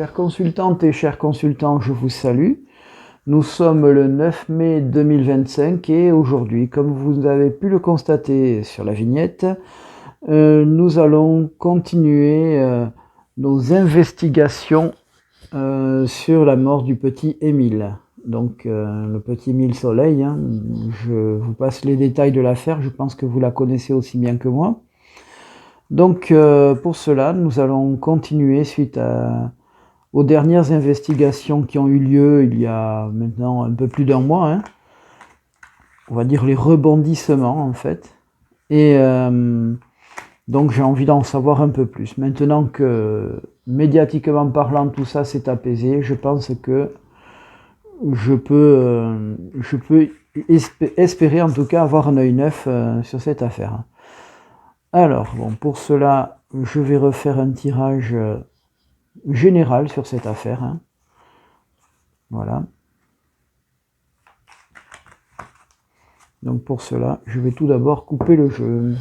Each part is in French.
Chères consultantes et chers consultants, je vous salue. Nous sommes le 9 mai 2025 et aujourd'hui, comme vous avez pu le constater sur la vignette, nous allons continuer nos investigations sur la mort du petit Émile. Donc le petit Émile Soleil, hein, je vous passe les détails de l'affaire, je pense que vous la connaissez aussi bien que moi. Donc pour cela, nous allons continuer suite aux dernières investigations qui ont eu lieu il y a maintenant un peu plus d'un mois, hein. On va dire les rebondissements en fait. Et donc j'ai envie d'en savoir un peu plus. Maintenant que médiatiquement parlant tout ça s'est apaisé, je pense que je peux espérer en tout cas avoir un œil neuf sur cette affaire. Alors, bon, pour cela, je vais refaire un tirage général sur cette affaire. Hein. Voilà. Donc pour cela, je vais tout d'abord couper le jeu.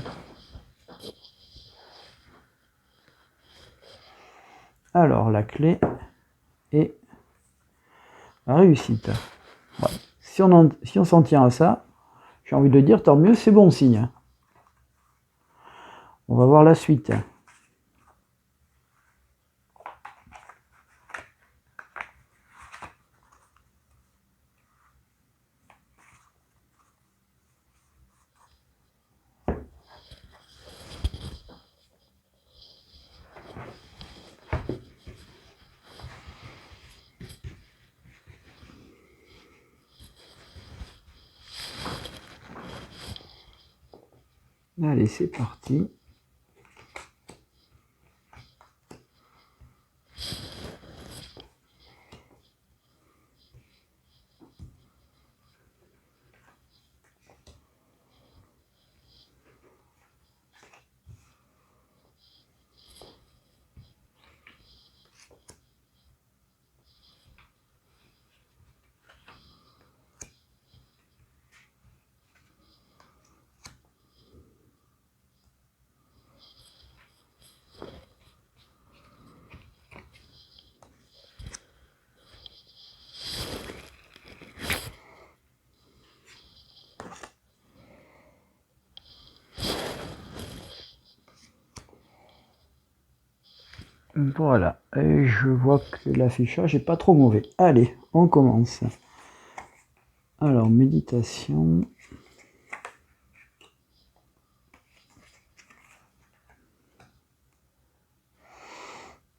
Alors, la clé est la réussite. Ouais. Si on s'en tient à ça, j'ai envie de dire, tant mieux, c'est bon signe. On va voir la suite. Allez, c'est parti. Voilà, et je vois que l'affichage n'est pas trop mauvais. Allez, on commence. Alors, méditation.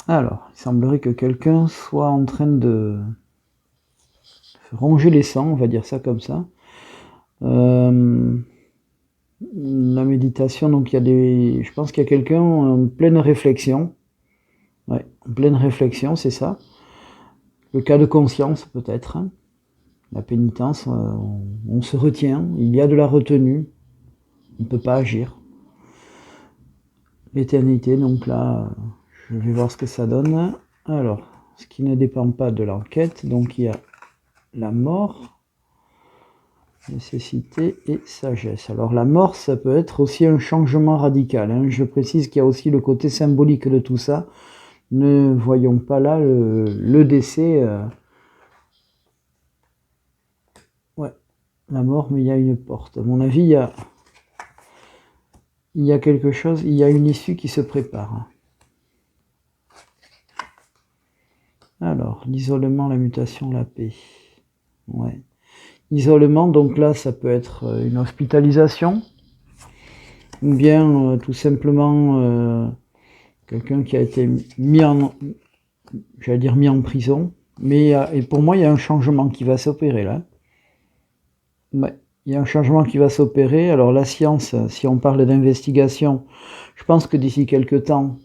Alors, il semblerait que quelqu'un soit en train de ronger les sangs, on va dire ça comme ça. La méditation, donc il y a je pense qu'il y a quelqu'un en pleine réflexion. Ouais, en pleine réflexion, c'est ça. Le cas de conscience, peut-être. Hein. La pénitence, on se retient, il y a de la retenue, on ne peut pas agir. L'éternité, donc là, je vais voir ce que ça donne. Alors, ce qui ne dépend pas de l'enquête, donc il y a la mort, nécessité et sagesse. Alors la mort, ça peut être aussi un changement radical. Hein. Je précise qu'il y a aussi le côté symbolique de tout ça. Ne voyons pas là le décès. Ouais, la mort, mais il y a une porte. À mon avis, il y a quelque chose, il y a une issue qui se prépare. Alors, l'isolement, la mutation, la paix. Ouais. Isolement, donc là, ça peut être une hospitalisation, ou bien tout simplement quelqu'un qui a été mis en prison. Mais et pour moi, il y a un changement qui va s'opérer là. Ouais, il y a un changement qui va s'opérer. Alors la science, si on parle d'investigation, je pense que d'ici quelques temps,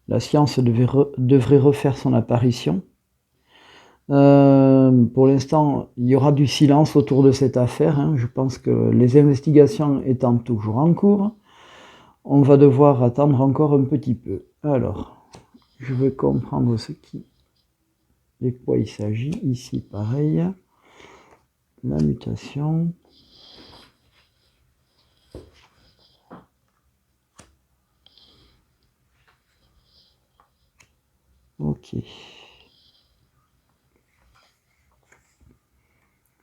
la science devrait refaire son apparition. Pour l'instant, il y aura du silence autour de cette affaire. Hein. Je pense que les investigations étant toujours en cours, on va devoir attendre encore un petit peu. Alors, je vais comprendre de quoi il s'agit. Ici, pareil. La mutation. Ok.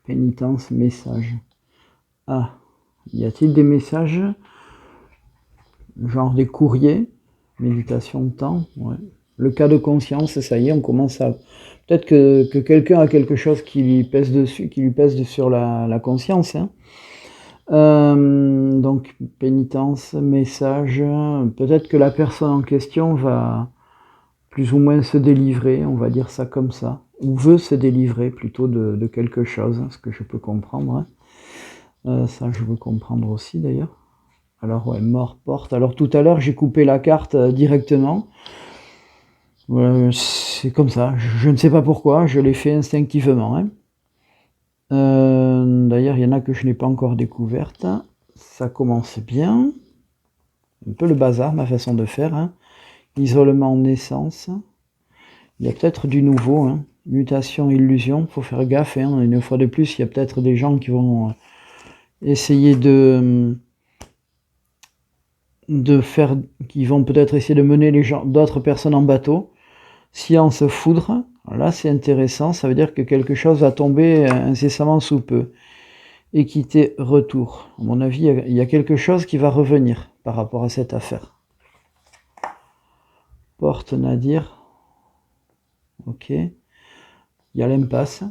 Pénitence, message. Ah, y a-t-il des messages? Genre des courriers? Méditation de temps, ouais. Le cas de conscience, ça y est, on commence à... Peut-être que quelqu'un a quelque chose qui lui pèse dessus, sur la conscience, hein. Donc, pénitence, message, peut-être que la personne en question va plus ou moins se délivrer, on va dire ça comme ça, ou veut se délivrer plutôt de quelque chose, ce que je peux comprendre, hein. Ça, je veux comprendre aussi d'ailleurs. Alors, ouais, mort, porte. Alors, tout à l'heure, j'ai coupé la carte directement. C'est comme ça, je ne sais pas pourquoi, je l'ai fait instinctivement, hein. D'ailleurs, il y en a que je n'ai pas encore découvertes. Ça commence bien. Un peu le bazar, ma façon de faire, hein. Isolement, naissance. Il y a peut-être du nouveau, hein. Mutation, illusion, faut faire gaffe, hein. Une fois de plus, il y a peut-être des gens qui vont essayer qui vont peut-être essayer de mener d'autres personnes en bateau. Science, foudre. Là, c'est intéressant, ça veut dire que quelque chose va tomber incessamment sous peu. Équité, retour. À mon avis, il y a quelque chose qui va revenir par rapport à cette affaire. Porte, Nadir. Ok. Il y a l'impasse.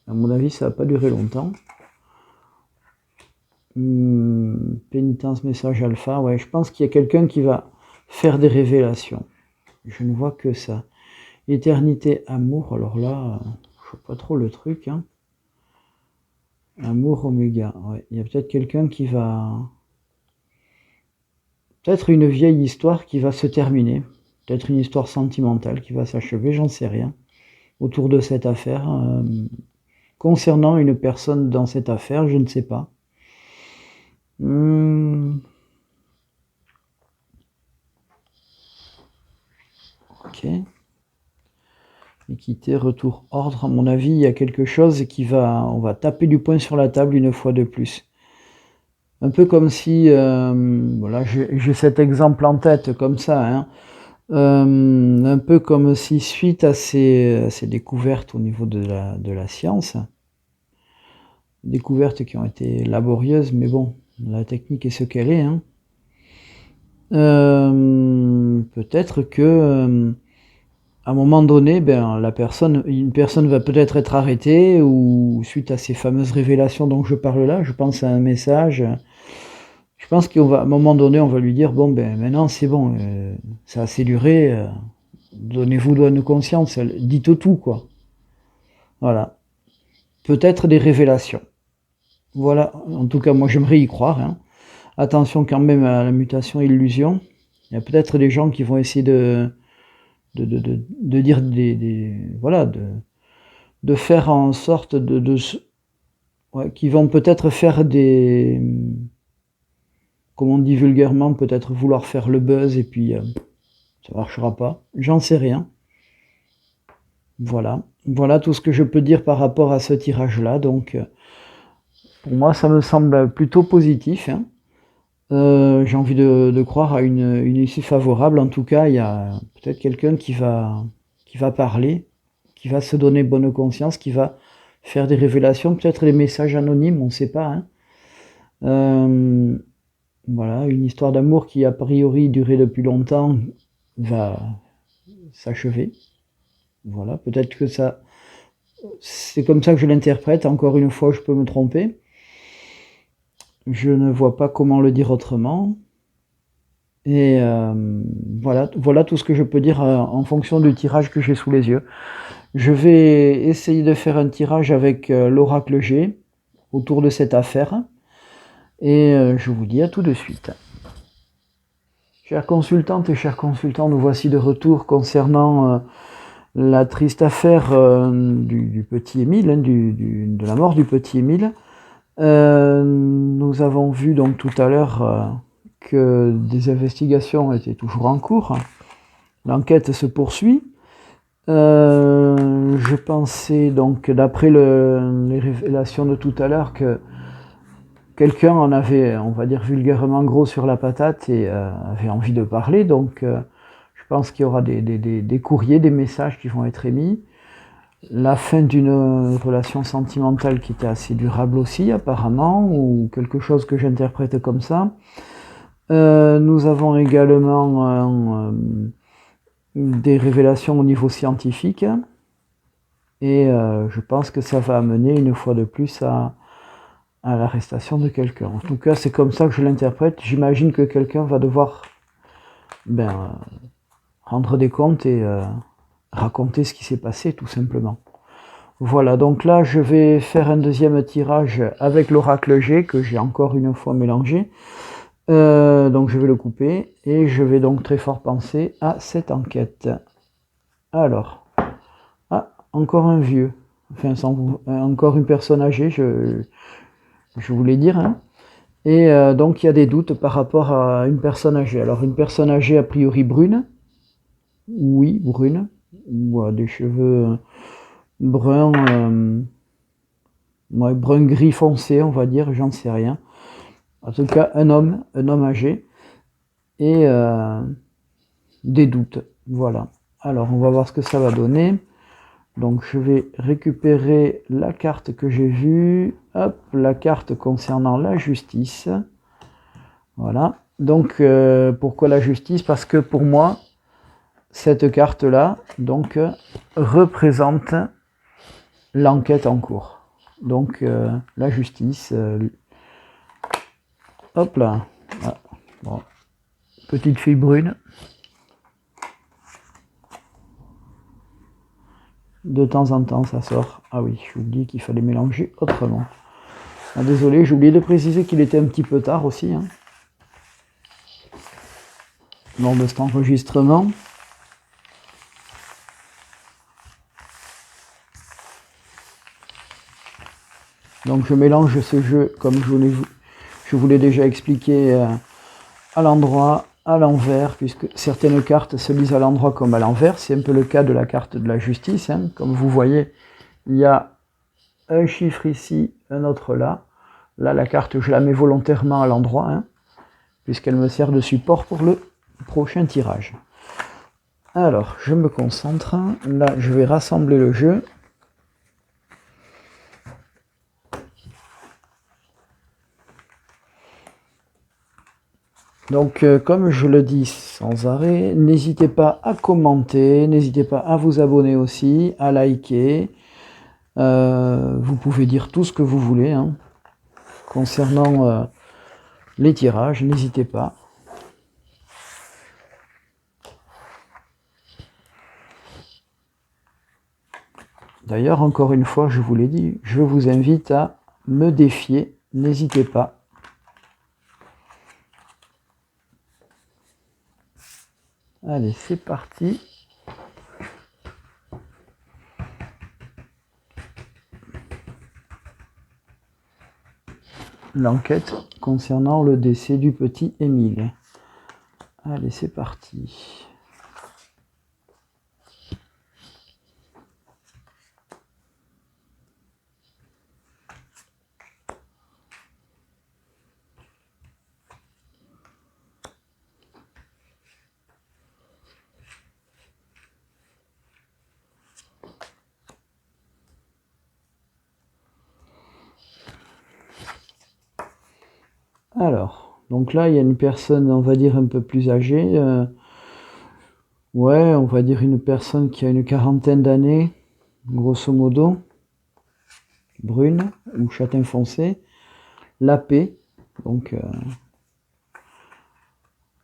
À mon avis, ça va pas durer longtemps. Pénitence, message alpha. Ouais, je pense qu'il y a quelqu'un qui va faire des révélations. Je ne vois que ça. Éternité, amour. Alors là, je vois pas trop le truc, hein. Amour, oméga. Ouais, il y a peut-être quelqu'un qui va... Peut-être une vieille histoire qui va se terminer. Peut-être une histoire sentimentale qui va s'achever, j'en sais rien. Autour de cette affaire. Concernant une personne dans cette affaire, je ne sais pas. Ok. Équité, retour, ordre. À mon avis, il y a quelque chose qui va... On va taper du poing sur la table une fois de plus. Un peu comme si... voilà, j'ai cet exemple en tête comme ça, hein. Un peu comme si suite à ces découvertes au niveau de la science, découvertes qui ont été laborieuses, mais bon, la technique est ce qu'elle est, hein. Peut-être que à un moment donné, ben, une personne va peut-être être arrêtée, ou suite à ces fameuses révélations dont je parle là, je pense à un message. Je pense qu'à un moment donné, on va lui dire, bon, ben maintenant c'est bon, ça a assez duré, donnez-vous bonne conscience, dites tout, quoi. Voilà. Peut-être des révélations. Voilà, en tout cas, moi j'aimerais y croire, hein. Attention quand même à la mutation illusion. Il y a peut-être des gens qui vont essayer de dire voilà, de faire en sorte ouais, qui vont peut-être faire comme on dit vulgairement, peut-être vouloir faire le buzz, et puis ça marchera pas. J'en sais rien. Voilà. Voilà tout ce que je peux dire par rapport à ce tirage-là. Donc, pour moi, ça me semble plutôt positif, hein. J'ai envie de croire à une issue favorable. En tout cas, il y a peut-être quelqu'un qui va parler, qui va se donner bonne conscience, qui va faire des révélations, peut-être des messages anonymes, on ne sait pas, hein. Voilà, une histoire d'amour qui a priori duré depuis longtemps va s'achever. Voilà, peut-être que ça... C'est comme ça que je l'interprète. Encore une fois, je peux me tromper. Je ne vois pas comment le dire autrement. Et voilà tout ce que je peux dire en fonction du tirage que j'ai sous les yeux. Je vais essayer de faire un tirage avec l'oracle G autour de cette affaire. Et je vous dis à tout de suite. Chères consultantes et chers consultants, nous voici de retour concernant la triste affaire du petit Émile, hein, de la mort du petit Émile. Nous avons vu donc tout à l'heure que des investigations étaient toujours en cours. L'enquête se poursuit. Je pensais donc, d'après les révélations de tout à l'heure, que quelqu'un en avait, on va dire vulgairement, gros sur la patate et avait envie de parler. Donc je pense qu'il y aura des courriers, des messages qui vont être émis. la fin d'une relation sentimentale qui était assez durable aussi, apparemment, ou quelque chose que j'interprète comme ça. Nous avons également des révélations au niveau scientifique. Et je pense que ça va amener une fois de plus à l'arrestation de quelqu'un. En tout cas, c'est comme ça que je l'interprète. J'imagine que quelqu'un va devoir rendre des comptes et raconter ce qui s'est passé, tout simplement. Voilà, donc là, je vais faire un deuxième tirage avec l'oracle G, que j'ai encore une fois mélangé. Donc je vais le couper, et je vais donc très fort penser à cette enquête. Alors, encore un vieux. Enfin, encore une personne âgée, je voulais dire. Hein. Et donc, il y a des doutes par rapport à une personne âgée. Alors, une personne âgée, a priori brune. Oui, brune. Ou des cheveux bruns, brun gris foncé, on va dire, j'en sais rien. En tout cas, un homme âgé. Et des doutes. Voilà. Alors, on va voir ce que ça va donner. Donc je vais récupérer la carte que j'ai vue, hop, la carte concernant la justice. Voilà. Donc pourquoi la justice? Parce que pour moi, cette carte-là, donc, représente l'enquête en cours. Donc la justice. Hop là. Ah, bon. Petite fille brune. De temps en temps, ça sort. Ah oui, je vous dis qu'il fallait mélanger autrement. Ah, désolé, j'ai oublié de préciser qu'il était un petit peu tard aussi. Hein, lors de cet enregistrement. Donc je mélange ce jeu comme je vous l'ai déjà expliqué à l'endroit, à l'envers, puisque certaines cartes se lisent à l'endroit comme à l'envers. C'est un peu le cas de la carte de la justice. Hein. Comme vous voyez, il y a un chiffre ici, un autre là. Là, la carte, je la mets volontairement à l'endroit, hein, puisqu'elle me sert de support pour le prochain tirage. Alors, je me concentre. Là, je vais rassembler le jeu. Donc, comme je le dis sans arrêt, n'hésitez pas à commenter, n'hésitez pas à vous abonner aussi, à liker. Vous pouvez dire tout ce que vous voulez hein, concernant les tirages, n'hésitez pas. D'ailleurs, encore une fois, je vous l'ai dit, je vous invite à me défier, n'hésitez pas. Allez, c'est parti. L'enquête concernant le décès du petit Émile. Allez, c'est parti. Alors, donc là, il y a une personne, on va dire, un peu plus âgée. Ouais, on va dire une personne qui a une quarantaine d'années, grosso modo. Brune ou châtain foncé. La paix. Donc,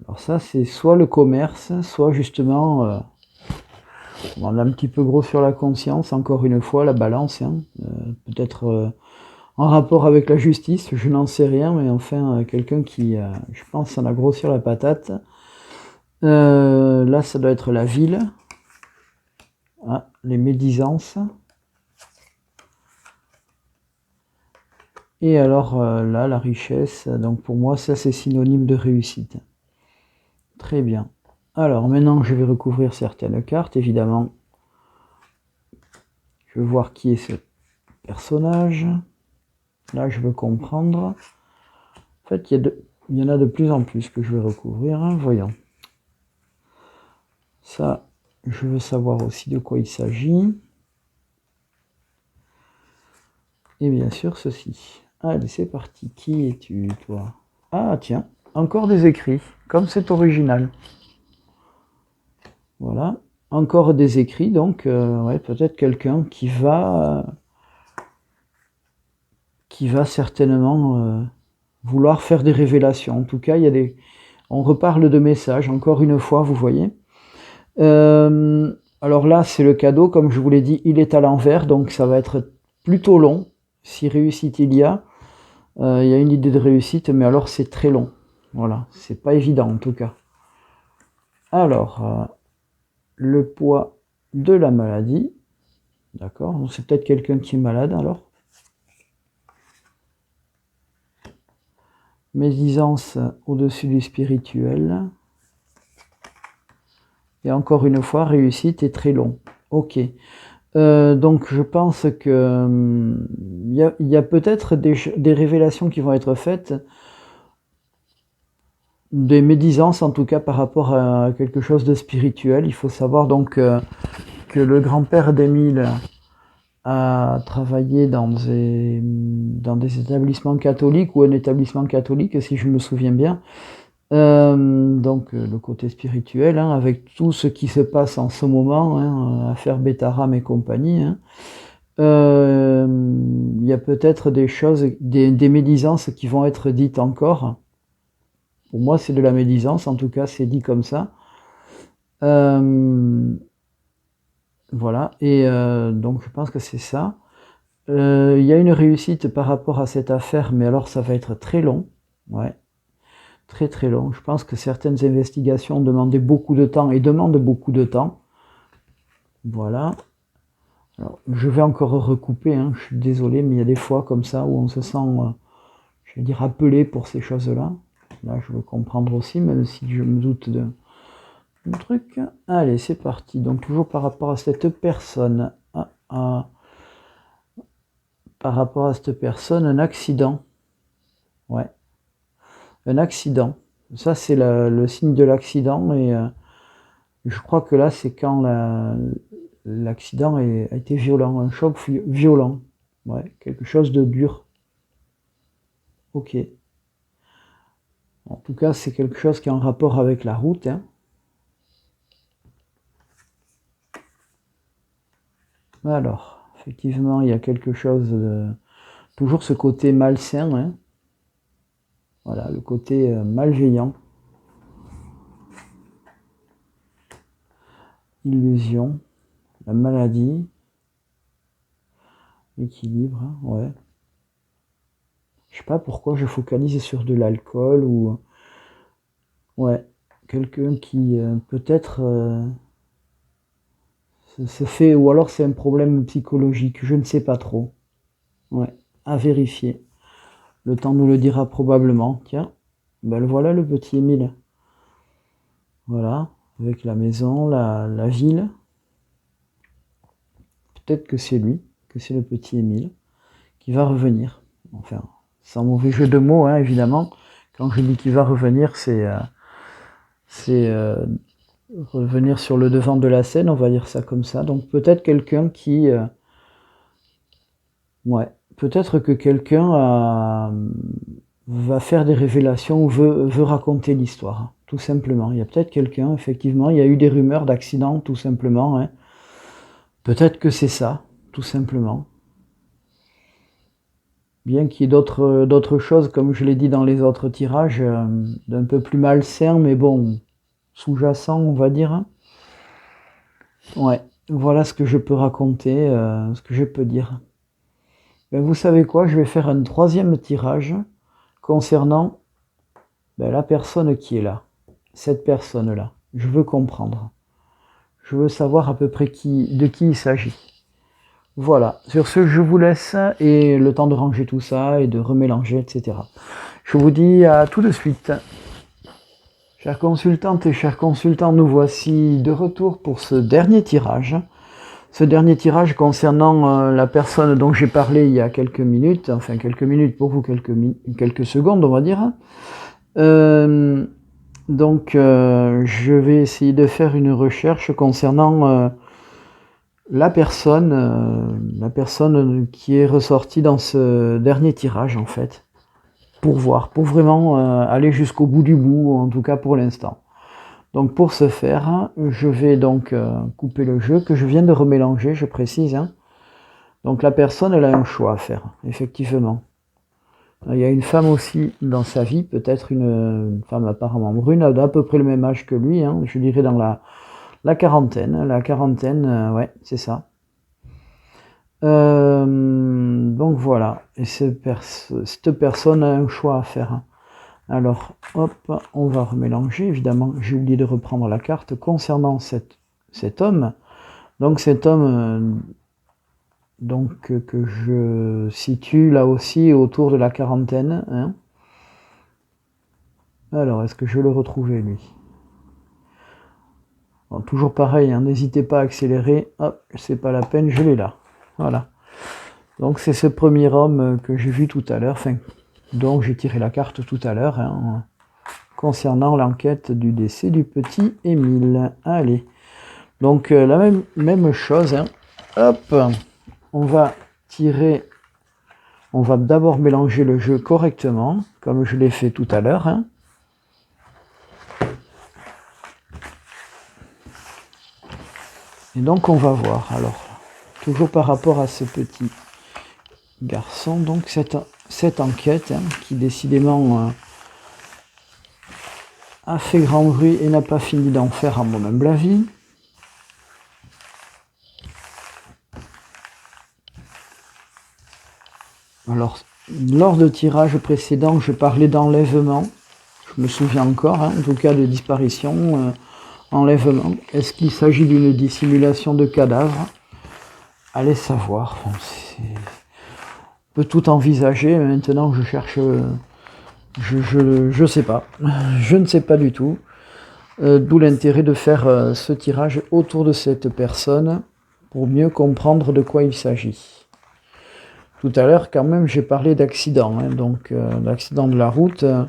alors ça, c'est soit le commerce, soit justement, on a un petit peu gros sur la conscience, encore une fois, la balance. Hein, peut-être en rapport avec la justice, je n'en sais rien, mais enfin, quelqu'un qui, je pense, en a gros sur la patate. Là, ça doit être la ville. Ah, les médisances. Et alors, là, la richesse. Donc, pour moi, ça, c'est synonyme de réussite. Très bien. Alors, maintenant, je vais recouvrir certaines cartes, évidemment. Je veux voir qui est ce personnage. Là, je veux comprendre. En fait, il y en a de plus en plus que je vais recouvrir. Hein. Voyons. Ça, je veux savoir aussi de quoi il s'agit. et bien sûr ceci. Allez, c'est parti. Qui es-tu, toi? Ah, tiens, encore des écrits, comme c'est original. Voilà, encore des écrits, donc ouais, peut-être quelqu'un qui va certainement vouloir faire des révélations. En tout cas, il y a des... on reparle de messages, encore une fois, vous voyez. Alors là, c'est le cadeau, comme je vous l'ai dit, il est à l'envers, donc ça va être plutôt long. Si réussite il y a une idée de réussite, mais alors c'est très long. Voilà, c'est pas évident en tout cas. Alors, le poids de la maladie, d'accord, c'est peut-être quelqu'un qui est malade alors. Médisance au-dessus du spirituel. Et encore une fois, réussite est très long. Ok. Donc je pense que il y a peut-être des révélations qui vont être faites, des médisances en tout cas par rapport à quelque chose de spirituel. Il faut savoir donc que le grand-père d'Émile a travaillé dans des établissements catholiques ou un établissement catholique, si je me souviens bien. Donc le côté spirituel, hein, avec tout ce qui se passe en ce moment, hein, affaire Bétaram et compagnie, hein. Il y a peut-être des choses, des médisances qui vont être dites encore. Pour moi, c'est de la médisance, en tout cas, c'est dit comme ça. Voilà, et donc je pense que c'est ça. Il y a une réussite par rapport à cette affaire, mais alors ça va être très long. Ouais, très très long. Je pense que certaines investigations demandaient beaucoup de temps et demandent beaucoup de temps. Voilà. Alors, je vais encore recouper, hein, je suis désolé, mais il y a des fois comme ça où on se sent, je vais dire, appelé pour ces choses-là. Là, je veux comprendre aussi, même si je me doute de truc. Allez, c'est parti. Donc, toujours par rapport à cette personne. Par rapport à cette personne, un accident. Ouais. Un accident. Ça, c'est le signe de l'accident. Et je crois que là, c'est quand l'accident a été violent. Un choc violent. Ouais, quelque chose de dur. Ok. En tout cas, c'est quelque chose qui est en rapport avec la route, hein. Alors, effectivement, il y a quelque chose de... toujours ce côté malsain, hein. Voilà, le côté malveillant. Illusion, la maladie, l'équilibre, hein, ouais. Je sais pas pourquoi je focalise sur de l'alcool ou... Ouais, quelqu'un qui peut-être se fait... Ou alors c'est un problème psychologique, je ne sais pas trop. Ouais, à vérifier. Le temps nous le dira probablement. Tiens, ben voilà le petit Émile. Voilà, avec la maison, la ville. Peut-être que c'est lui, que c'est le petit Émile, qui va revenir. Enfin, sans mauvais jeu de mots, hein, évidemment. Quand je dis qu'il va revenir, c'est revenir sur le devant de la scène, on va dire ça comme ça. Donc peut-être quelqu'un qui... ouais, peut-être que quelqu'un va faire des révélations ou veut raconter l'histoire, tout simplement. Il y a peut-être quelqu'un, effectivement, il y a eu des rumeurs d'accident, tout simplement, hein. Peut-être que c'est ça, tout simplement. Bien qu'il y ait d'autres choses, comme je l'ai dit dans les autres tirages, d'un peu plus malsain, mais bon, sous-jacent, on va dire. Ouais, voilà ce que je peux raconter, ce que je peux dire. Ben, vous savez quoi, je vais faire un troisième tirage concernant la personne qui est là. Cette personne-là. Je veux comprendre. Je veux savoir à peu près de qui il s'agit. Voilà, sur ce, je vous laisse et le temps de ranger tout ça et de remélanger, etc. Je vous dis à tout de suite. Chères consultantes et chers consultants, nous voici de retour pour ce dernier tirage. Ce dernier tirage concernant la personne dont j'ai parlé il y a quelques minutes, enfin quelques minutes pour vous, quelques secondes on va dire. Donc je vais essayer de faire une recherche concernant la personne qui est ressortie dans ce dernier tirage, en fait, pour voir, pour vraiment aller jusqu'au bout du bout, en tout cas pour l'instant. Donc pour ce faire, je vais donc couper le jeu que je viens de remélanger, je précise. Hein. Donc la personne, elle a un choix à faire, effectivement. Il y a une femme aussi dans sa vie, peut-être une femme apparemment brune, d'à peu près le même âge que lui, hein, je dirais dans la quarantaine. La quarantaine, ouais, c'est ça. Donc voilà, et cette personne a un choix à faire. Hein. Alors, hop, on va remélanger. Évidemment, j'ai oublié de reprendre la carte concernant cet homme. Donc cet homme que je situe là aussi autour de la quarantaine. Hein. Alors, est-ce que je le retrouvais, lui? Bon, toujours pareil, hein, n'hésitez pas à accélérer. Hop, c'est pas la peine, je l'ai là. Voilà. Donc c'est ce premier homme que j'ai vu tout à l'heure, enfin, dont j'ai tiré la carte tout à l'heure, hein, concernant l'enquête du décès du petit Émile. Allez. Donc la même chose. Hein. Hop, on va tirer. On va d'abord mélanger le jeu correctement, comme je l'ai fait tout à l'heure. Hein. Et donc on va voir. Alors, toujours par rapport à ce petit garçon, donc cette enquête hein, qui décidément a fait grand bruit et n'a pas fini d'en faire à mon humble avis. Alors, lors de tirage précédent, je parlais d'enlèvement. Je me souviens encore, hein, en tout cas de disparition, enlèvement. Est-ce qu'il s'agit d'une dissimulation de cadavre? Allez savoir. Enfin, on peut tout envisager. Maintenant, je cherche. Je sais pas. Je ne sais pas du tout. D'où l'intérêt de faire ce tirage autour de cette personne pour mieux comprendre de quoi il s'agit. Tout à l'heure, quand même, j'ai parlé d'accident, hein, donc d'accident de la route, en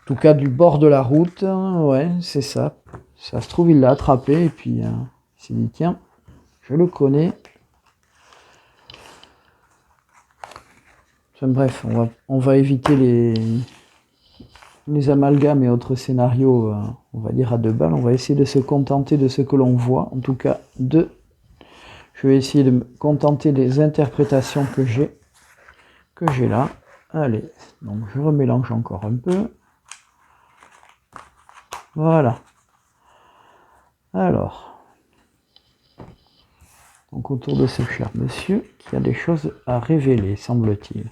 tout cas du bord de la route, ouais, c'est ça. Ça se trouve, il l'a attrapé et puis il s'est dit, tiens, je le connais. Enfin, bref, on va éviter les amalgames et autres scénarios, on va dire à deux balles. On va essayer de se contenter de ce que l'on voit, en tout cas je vais essayer de me contenter des interprétations que j'ai là. Allez, donc je remélange encore un peu. Voilà. Alors, donc autour de ce cher monsieur qui a des choses à révéler, semble-t-il.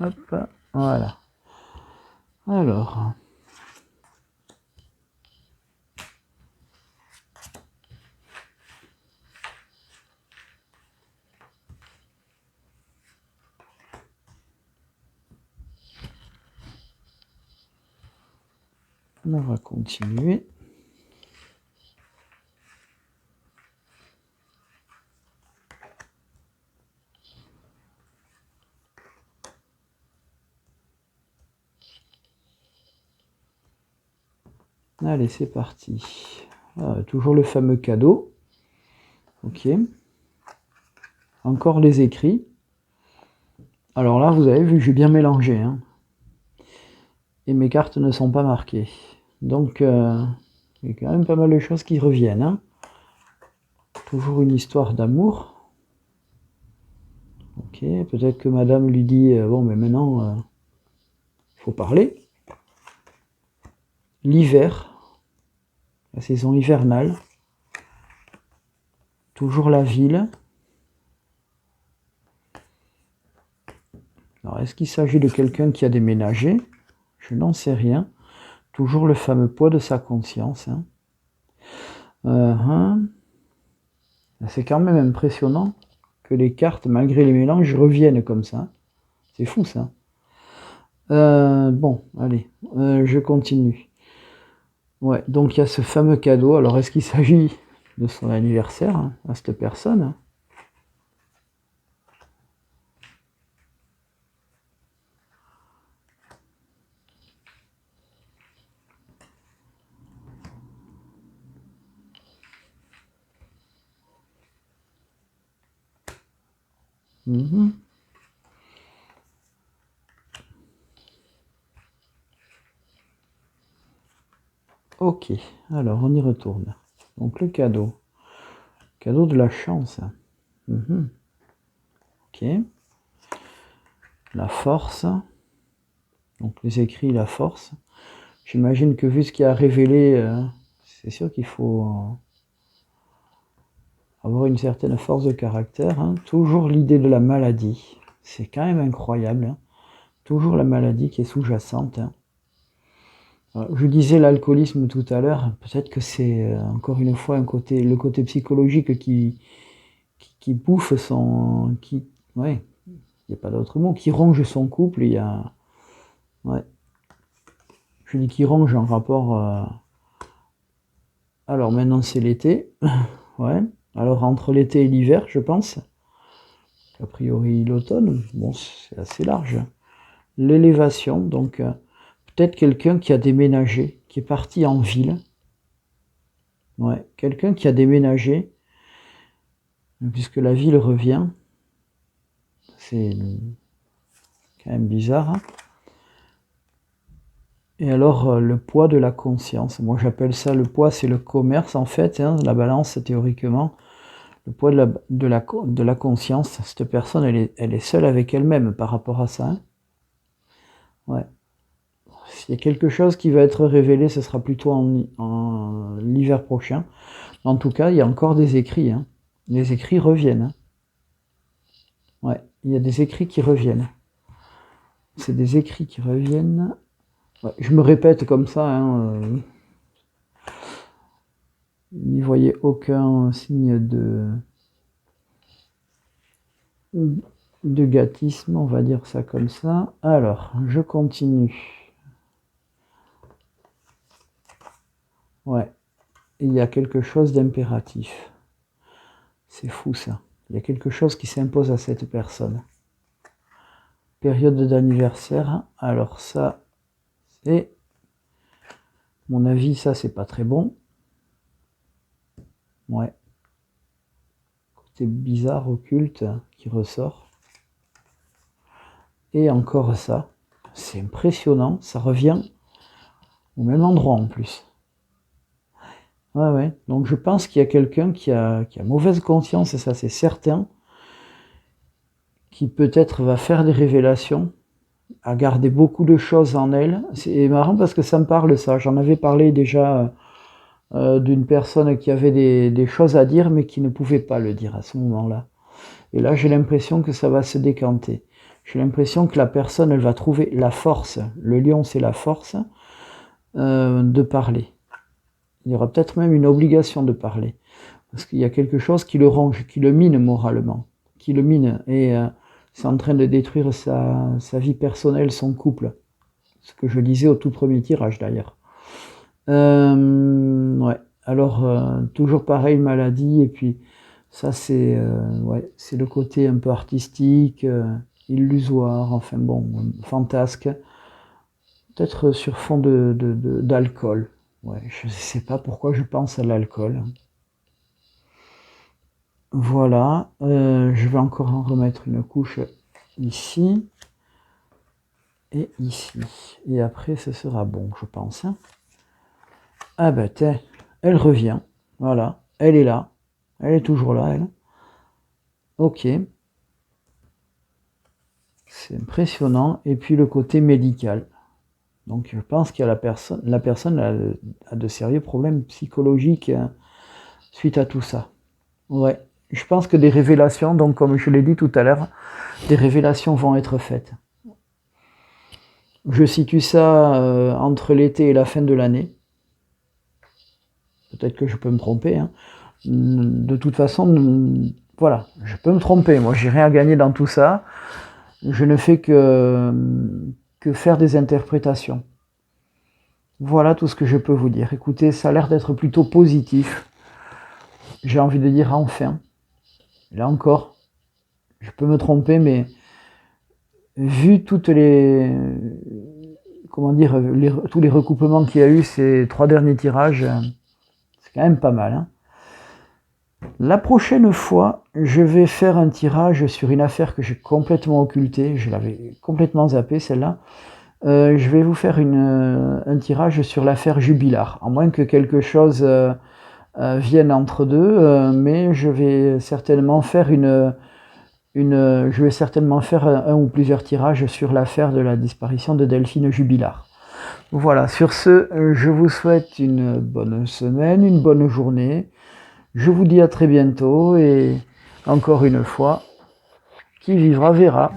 Hop, voilà. Alors, on va continuer. Allez, c'est parti. Toujours le fameux cadeau. Ok. Encore les écrits. Alors là, vous avez vu, j'ai bien mélangé. Hein. Et mes cartes ne sont pas marquées. Donc, il y a quand même pas mal de choses qui reviennent. Hein. Toujours une histoire d'amour. Ok, peut-être que madame lui dit, bon, mais maintenant, il faut parler. L'hiver, la saison hivernale. Toujours la ville. Alors, est-ce qu'il s'agit de quelqu'un qui a déménagé? Je n'en sais rien. Toujours le fameux poids de sa conscience. Hein. C'est quand même impressionnant que les cartes, malgré les mélanges, reviennent comme ça. C'est fou, ça. Bon, allez, je continue. Ouais, donc il y a ce fameux cadeau. Alors, est-ce qu'il s'agit de son anniversaire hein, à cette personne? Mhm. Ok, alors on y retourne. Donc le cadeau. Cadeau de la chance. Mhm. Ok. La force. Donc les écrits, la force. J'imagine que vu ce qui a révélé, c'est sûr qu'il faut avoir une certaine force de caractère. Hein. Toujours l'idée de la maladie. C'est quand même incroyable. Hein. Toujours la maladie qui est sous-jacente. Hein. Je disais l'alcoolisme tout à l'heure. Peut-être que c'est encore une fois le côté psychologique qui bouffe son... Ouais, il n'y a pas d'autre mot. Qui ronge son couple. Il y a... Ouais. Je dis qui ronge en rapport... Alors maintenant c'est l'été. Ouais. Alors entre l'été et l'hiver, je pense. A priori l'automne, bon, c'est assez large. L'élévation, donc peut-être quelqu'un qui a déménagé, qui est parti en ville. Ouais, quelqu'un qui a déménagé, puisque la ville revient. C'est quand même bizarre. Hein. Et alors, le poids de la conscience. Moi, j'appelle ça le poids, c'est le commerce, en fait. Hein, la balance, théoriquement. Le poids de la conscience. Cette personne, elle est seule avec elle-même par rapport à ça. Hein. Ouais. S'il y a quelque chose qui va être révélé, ce sera plutôt en l'hiver prochain. En tout cas, il y a encore des écrits. Hein. Les écrits reviennent. Hein. Ouais, il y a des écrits qui reviennent. C'est des écrits qui reviennent. Ouais, je me répète comme ça. Hein, n'y voyez aucun signe de gâtisme, on va dire ça comme ça. Alors, je continue. Ouais, il y a quelque chose d'impératif. C'est fou ça. Il y a quelque chose qui s'impose à cette personne. Période d'anniversaire. Alors ça, c'est... Mon avis, ça, c'est pas très bon. Ouais. Côté bizarre, occulte, qui ressort. Et encore ça. C'est impressionnant. Ça revient au même endroit en plus. Ouais, ouais. Donc je pense qu'il y a quelqu'un qui a mauvaise conscience, et ça c'est certain, qui peut-être va faire des révélations, a gardé beaucoup de choses en elle. C'est marrant parce que ça me parle ça. J'en avais parlé déjà d'une personne qui avait des choses à dire mais qui ne pouvait pas le dire à ce moment-là. Et là j'ai l'impression que ça va se décanter. J'ai l'impression que la personne, elle va trouver la force. Le lion, c'est la force de parler. Il y aura peut-être même une obligation de parler. Parce qu'il y a quelque chose qui le ronge, qui le mine moralement. Qui le mine. Et c'est en train de détruire sa vie personnelle, son couple. Ce que je disais au tout premier tirage d'ailleurs. Ouais. Alors, toujours pareil, maladie. Et puis, ça, c'est ouais, c'est le côté un peu artistique, illusoire, enfin bon, fantasque. Peut-être sur fond d'alcool. Ouais, je ne sais pas pourquoi je pense à l'alcool. Voilà, je vais encore en remettre une couche ici et ici. Et après, ce sera bon, je pense. Hein. Ah ben, tiens, elle revient. Voilà, elle est là. Elle est toujours là, elle. Ok. C'est impressionnant. Et puis le côté médical. Donc je pense que la personne a de sérieux problèmes psychologiques suite à tout ça. Ouais. Je pense que des révélations, donc comme je l'ai dit tout à l'heure, des révélations vont être faites. Je situe ça entre l'été et la fin de l'année. Peut-être que je peux me tromper. Hein. De toute façon, voilà, je peux me tromper. Moi, j'ai rien à gagner dans tout ça. Je ne fais que faire des interprétations. Voilà tout ce que je peux vous dire. Écoutez, ça a l'air d'être plutôt positif. J'ai envie de dire enfin. Là encore, je peux me tromper, mais vu toutes les... Comment dire, tous les recoupements qu'il y a eu ces 3 derniers tirages, c'est quand même pas mal. Hein. La prochaine fois, je vais faire un tirage sur une affaire que j'ai complètement occultée, je l'avais complètement zappée celle-là. Je vais vous faire un tirage sur l'affaire Jubilard, à moins que quelque chose vienne entre deux, mais je vais certainement faire un ou plusieurs tirages sur l'affaire de la disparition de Delphine Jubilard. Voilà, sur ce, je vous souhaite une bonne semaine, une bonne journée. Je vous dis à très bientôt et encore une fois, qui vivra verra.